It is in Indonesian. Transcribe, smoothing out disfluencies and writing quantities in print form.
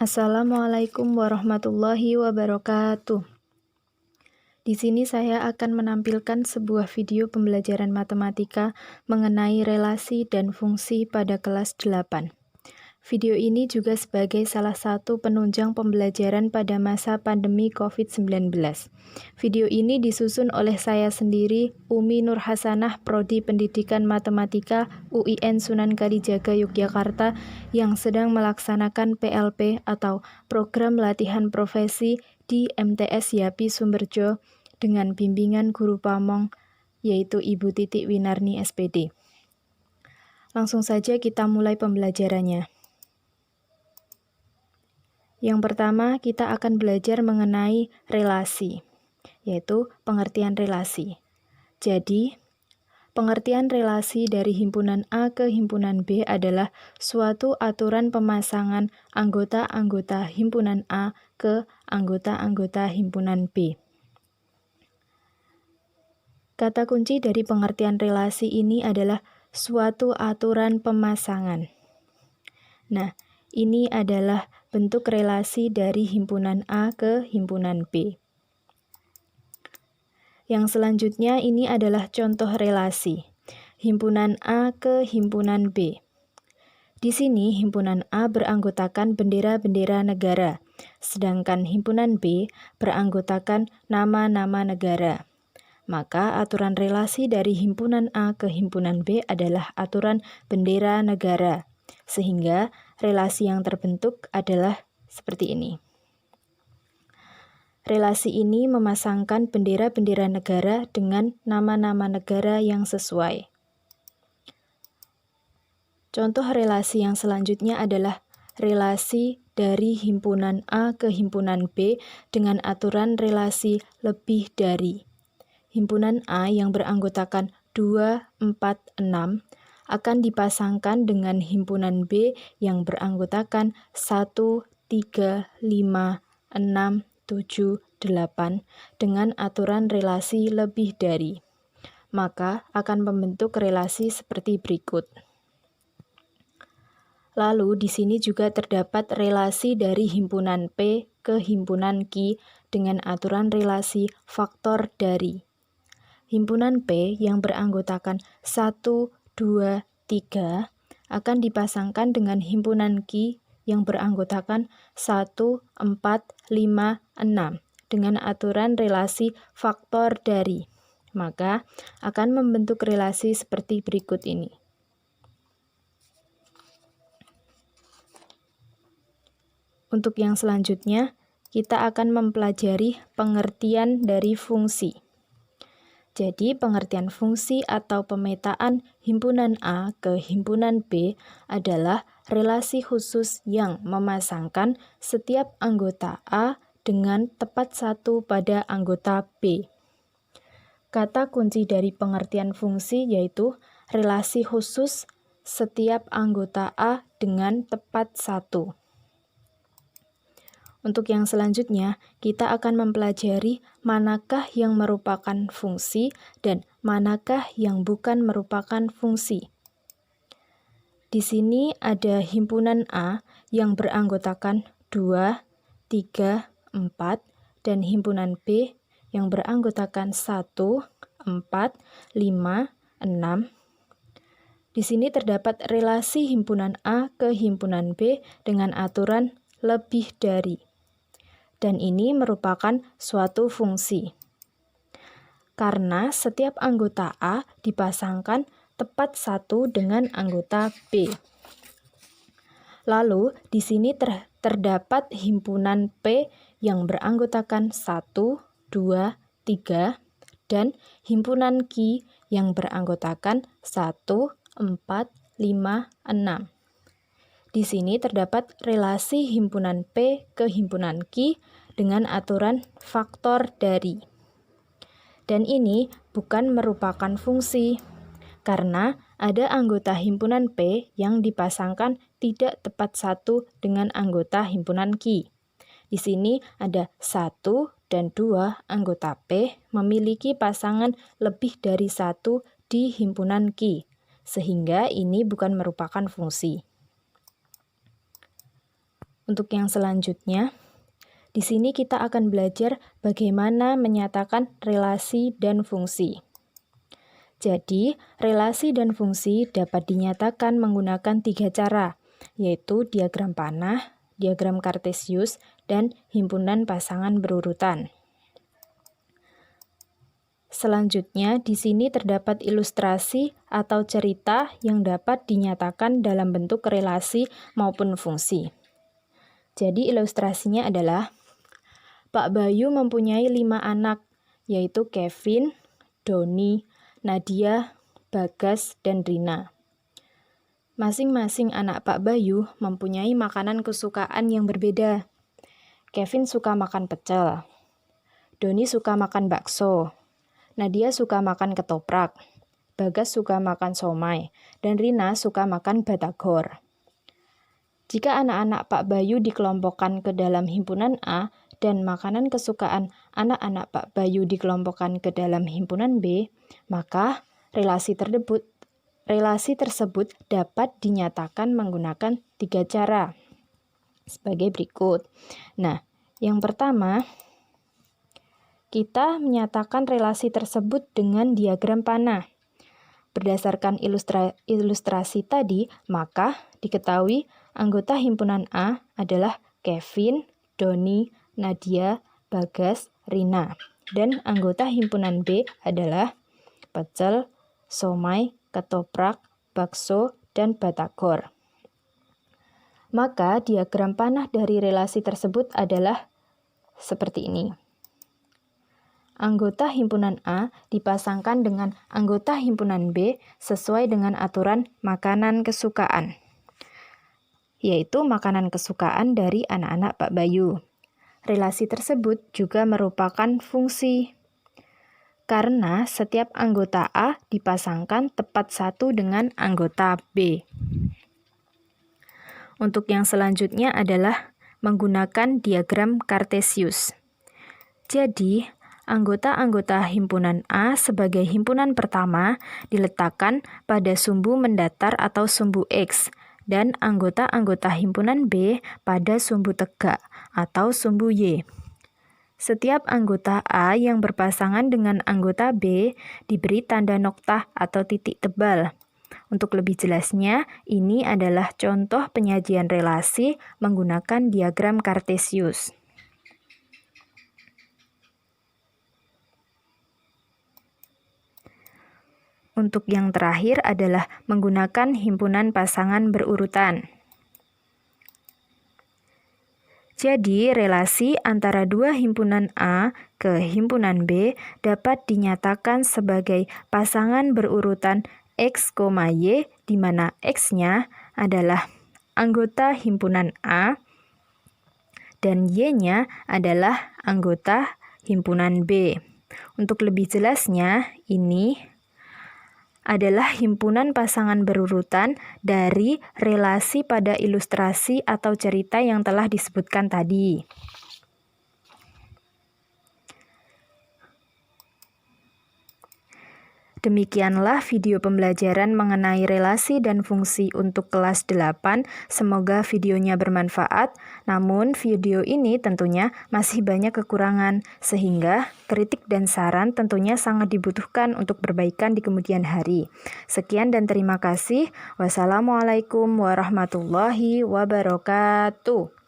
Assalamualaikum warahmatullahi wabarakatuh. Di sini saya akan menampilkan sebuah video pembelajaran matematika mengenai relasi dan fungsi pada kelas 8. Video ini juga sebagai salah satu penunjang pembelajaran pada masa pandemi COVID-19. Video ini disusun oleh saya sendiri, Umi Nur Hasanah, Prodi Pendidikan Matematika UIN Sunan Kalijaga Yogyakarta, yang sedang melaksanakan PLP atau Program Latihan Profesi di MTS Yapi Sumberjo dengan bimbingan guru pamong, yaitu Ibu Titik Winarni SPD. Langsung saja kita mulai pembelajarannya. Yang pertama, kita akan belajar mengenai relasi, yaitu pengertian relasi. Jadi, pengertian relasi dari himpunan A ke himpunan B adalah suatu aturan pemasangan anggota-anggota himpunan A ke anggota-anggota himpunan B. Kata kunci dari pengertian relasi ini adalah suatu aturan pemasangan. Nah, ini adalah bentuk relasi dari himpunan A ke himpunan B. Yang selanjutnya ini adalah contoh relasi. Himpunan A ke himpunan B. Di sini himpunan A beranggotakan bendera-bendera negara, sedangkan himpunan B beranggotakan nama-nama negara. Maka aturan relasi dari himpunan A ke himpunan B adalah aturan bendera negara. Sehingga relasi yang terbentuk adalah seperti ini. Relasi ini memasangkan bendera-bendera negara dengan nama-nama negara yang sesuai. Contoh relasi yang selanjutnya adalah relasi dari himpunan A ke himpunan B dengan aturan relasi lebih dari. Himpunan A yang beranggotakan 2, 4, 6 akan dipasangkan dengan himpunan B yang beranggotakan 1, 3, 5, 6, 7, 8 dengan aturan relasi lebih dari. Maka akan membentuk relasi seperti berikut. Lalu di sini juga terdapat relasi dari himpunan P ke himpunan Q dengan aturan relasi faktor dari. Himpunan P yang beranggotakan 1, 2, 3 akan dipasangkan dengan himpunan Q yang beranggotakan 1, 4, 5, 6 dengan aturan relasi faktor dari. Maka akan membentuk relasi seperti berikut ini. Untuk yang selanjutnya, kita akan mempelajari pengertian dari fungsi. Jadi, pengertian fungsi atau pemetaan himpunan A ke himpunan B adalah relasi khusus yang memasangkan setiap anggota A dengan tepat satu pada anggota B. Kata kunci dari pengertian fungsi yaitu relasi khusus setiap anggota A dengan tepat satu. Untuk yang selanjutnya, kita akan mempelajari manakah yang merupakan fungsi dan manakah yang bukan merupakan fungsi. Di sini ada himpunan A yang beranggotakan 2, 3, 4, dan himpunan B yang beranggotakan 1, 4, 5, 6. Di sini terdapat relasi himpunan A ke himpunan B dengan aturan lebih dari. Dan ini merupakan suatu fungsi. Karena setiap anggota A dipasangkan tepat satu dengan anggota B. Lalu, di sini terdapat himpunan P yang beranggotakan 1, 2, 3, dan himpunan Q yang beranggotakan 1, 4, 5, 6. Di sini terdapat relasi himpunan P ke himpunan Q dengan aturan faktor dari. Dan ini bukan merupakan fungsi, karena ada anggota himpunan P yang dipasangkan tidak tepat satu dengan anggota himpunan Q. Di sini ada 1 dan 2 anggota P memiliki pasangan lebih dari 1 di himpunan Q, sehingga ini bukan merupakan fungsi. Untuk yang selanjutnya, di sini kita akan belajar bagaimana menyatakan relasi dan fungsi. Jadi, relasi dan fungsi dapat dinyatakan menggunakan 3 cara, yaitu diagram panah, diagram Kartesius, dan himpunan pasangan berurutan. Selanjutnya, di sini terdapat ilustrasi atau cerita yang dapat dinyatakan dalam bentuk relasi maupun fungsi. Jadi, ilustrasinya adalah Pak Bayu mempunyai 5 anak, yaitu Kevin, Doni, Nadia, Bagas, dan Rina. Masing-masing anak Pak Bayu mempunyai makanan kesukaan yang berbeda. Kevin suka makan pecel, Doni suka makan bakso, Nadia suka makan ketoprak, Bagas suka makan somai, dan Rina suka makan batagor. Jika anak-anak Pak Bayu dikelompokkan ke dalam himpunan A dan makanan kesukaan anak-anak Pak Bayu dikelompokkan ke dalam himpunan B, maka relasi tersebut dapat dinyatakan menggunakan 3 cara sebagai berikut. Nah, yang pertama, kita menyatakan relasi tersebut dengan diagram panah. Berdasarkan ilustrasi tadi, maka diketahui anggota himpunan A adalah Kevin, Doni, Nadia, Bagas, Rina. Dan anggota himpunan B adalah pecel, somai, ketoprak, bakso, dan batagor. Maka diagram panah dari relasi tersebut adalah seperti ini. Anggota himpunan A dipasangkan dengan anggota himpunan B sesuai dengan aturan makanan kesukaan, yaitu makanan kesukaan dari anak-anak Pak Bayu. Relasi tersebut juga merupakan fungsi, karena setiap anggota A dipasangkan tepat satu dengan anggota B. Untuk yang selanjutnya adalah menggunakan diagram Kartesius. Jadi, anggota-anggota himpunan A sebagai himpunan pertama diletakkan pada sumbu mendatar atau sumbu X, dan anggota-anggota himpunan B pada sumbu tegak atau sumbu Y. Setiap anggota A yang berpasangan dengan anggota B diberi tanda noktah atau titik tebal. Untuk lebih jelasnya, ini adalah contoh penyajian relasi menggunakan diagram Kartesius. Untuk yang terakhir adalah menggunakan himpunan pasangan berurutan. Jadi, relasi antara dua himpunan A ke himpunan B dapat dinyatakan sebagai pasangan berurutan X, Y, di mana X-nya adalah anggota himpunan A dan Y-nya adalah anggota himpunan B. Untuk lebih jelasnya, ini adalah himpunan pasangan berurutan dari relasi pada ilustrasi atau cerita yang telah disebutkan tadi. Demikianlah video pembelajaran mengenai relasi dan fungsi untuk kelas 8. Semoga videonya bermanfaat, namun video ini tentunya masih banyak kekurangan, sehingga kritik dan saran tentunya sangat dibutuhkan untuk perbaikan di kemudian hari. Sekian dan terima kasih. Wassalamualaikum warahmatullahi wabarakatuh.